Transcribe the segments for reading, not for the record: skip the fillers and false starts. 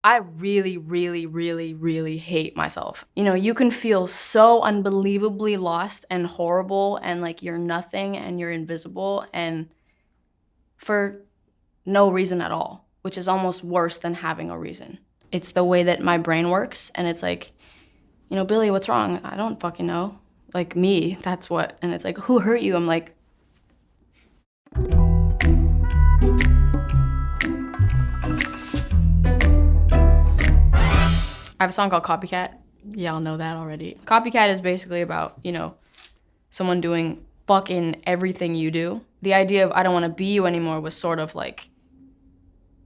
I really, really, really, really hate myself. You know, you can feel so unbelievably lost and horrible and like you're nothing and you're invisible and for no reason at all, which is almost worse than having a reason. It's the way that my brain works and it's like, you know, Billy, what's wrong? I don't fucking know. Like me, that's what. And it's like, who hurt you? I'm like, I have a song called Copycat. Y'all know that already. Copycat is basically about, you know, someone doing fucking everything you do. The idea of I don't want to be you anymore was sort of like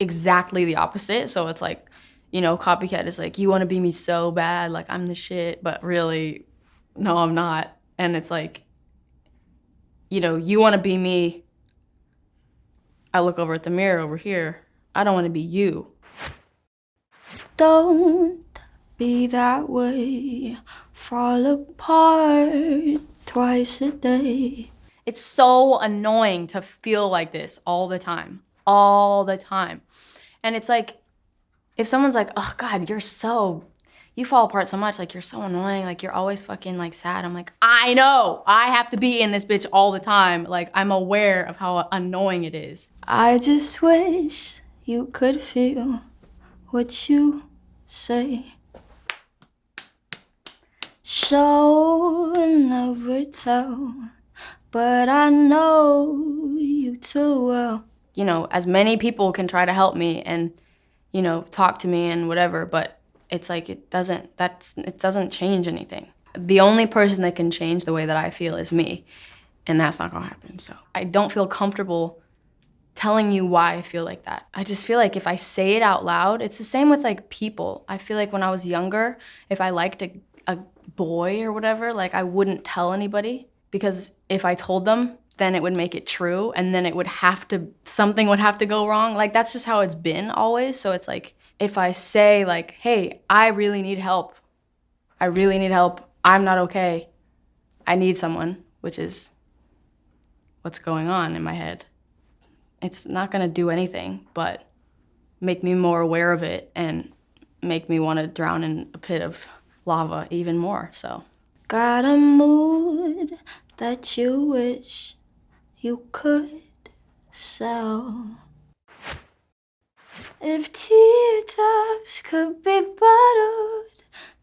exactly the opposite. So it's like, you know, Copycat is like, you want to be me so bad, like I'm the shit, but really, no, I'm not. And it's like, you know, you want to be me. I look over at the mirror over here. I don't want to be you. Don't be that way, fall apart twice a day. It's so annoying to feel like this all the time. And it's like, if someone's like, oh God, you fall apart so much, like you're so annoying, like you're always fucking like sad. I'm like, I know, I have to be in this bitch all the time. Like I'm aware of how annoying it is. I just wish you could feel what you say. Show and never tell, but I know you too well. You know, as many people can try to help me and, you know, talk to me and whatever, but it's like it doesn't change anything. The only person that can change the way that I feel is me, and that's not gonna happen. So I don't feel comfortable telling you why I feel like that. I just feel like if I say it out loud, it's the same with like people. I feel like when I was younger, if I liked a boy or whatever, like I wouldn't tell anybody because if I told them, then it would make it true and then something would have to go wrong. Like that's just how it's been always. So it's like, if I say like, hey, I really need help. I'm not okay. I need someone, which is what's going on in my head. It's not gonna do anything but make me more aware of it and make me wanna drown in a pit of lava even more, so. Got a mood that you wish you could sell. If teardrops could be bottled,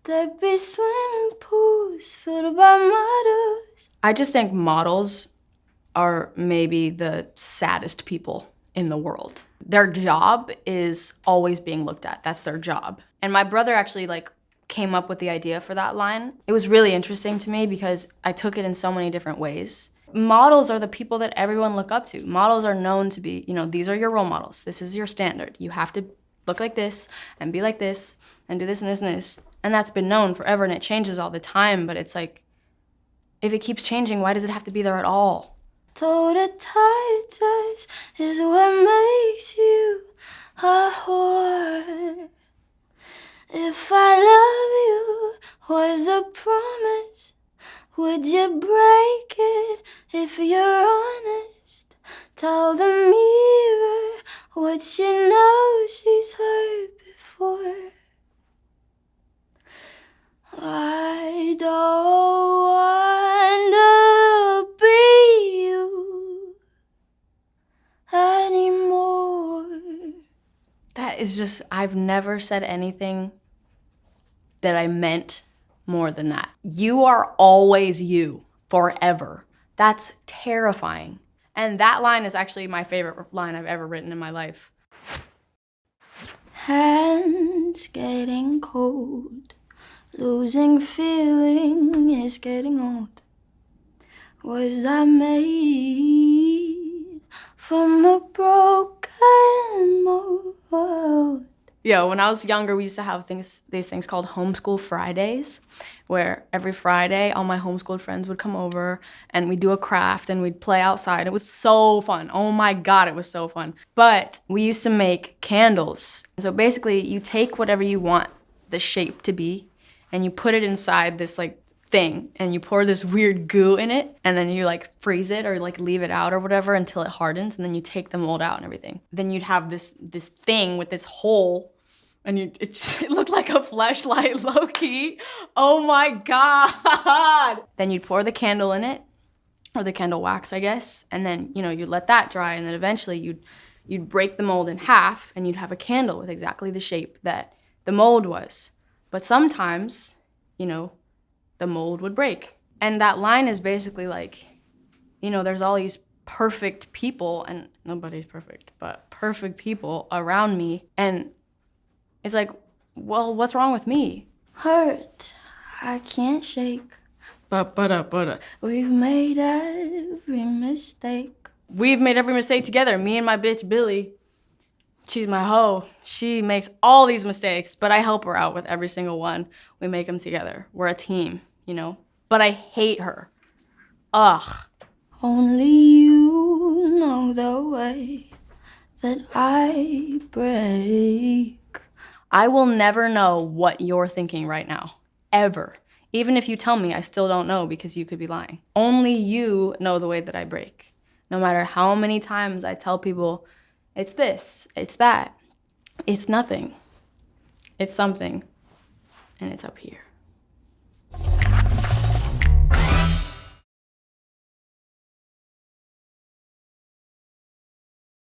there'd be swimming pools filled by models. I just think models are maybe the saddest people in the world. Their job is always being looked at. That's their job. And my brother actually like came up with the idea for that line. It was really interesting to me because I took it in so many different ways. Models are the people that everyone look up to. Models are known to be, you know, these are your role models. This is your standard. You have to look like this and be like this and do this and this and this. And that's been known forever and it changes all the time, but it's like, if it keeps changing, why does it have to be there at all? Told a tight dress is what makes you a whore. If I love you was a promise, would you break it if you're honest? Tell the mirror what she knows she's heard before. I don't wanna be you anymore. That is just, I've never said anything that I meant more than that. You are always you, forever. That's terrifying. And that line is actually my favorite line I've ever written in my life. Hands getting cold, losing feeling is getting old. Was I made from a broken mold? Yeah, when I was younger, we used to have these things called homeschool Fridays, where every Friday, all my homeschooled friends would come over and we'd do a craft and we'd play outside. It was so fun. Oh my God, it was so fun. But we used to make candles. So basically, you take whatever you want the shape to be and you put it inside this like thing and you pour this weird goo in it and then you like freeze it or like leave it out or whatever until it hardens and then you take the mold out and everything. Then you'd have this thing with this hole And it looked like a fleshlight, low-key. Oh my God. Then you'd pour the candle in it, or the candle wax, I guess. And then, you'd let that dry. And then eventually you'd break the mold in half and you'd have a candle with exactly the shape that the mold was. But sometimes, the mold would break. And that line is basically like, there's all these perfect people, and nobody's perfect, but perfect people around me. And it's like, well, what's wrong with me? Hurt, I can't shake. We've made every mistake. We've made every mistake together, me and my bitch Billy. She's my hoe. She makes all these mistakes, but I help her out with every single one. We make them together. We're a team, But I hate her. Ugh. Only you know the way that I break. I will never know what you're thinking right now, ever. Even if you tell me, I still don't know because you could be lying. Only you know the way that I break. No matter how many times I tell people, it's this, it's that, it's nothing, it's something, and it's up here.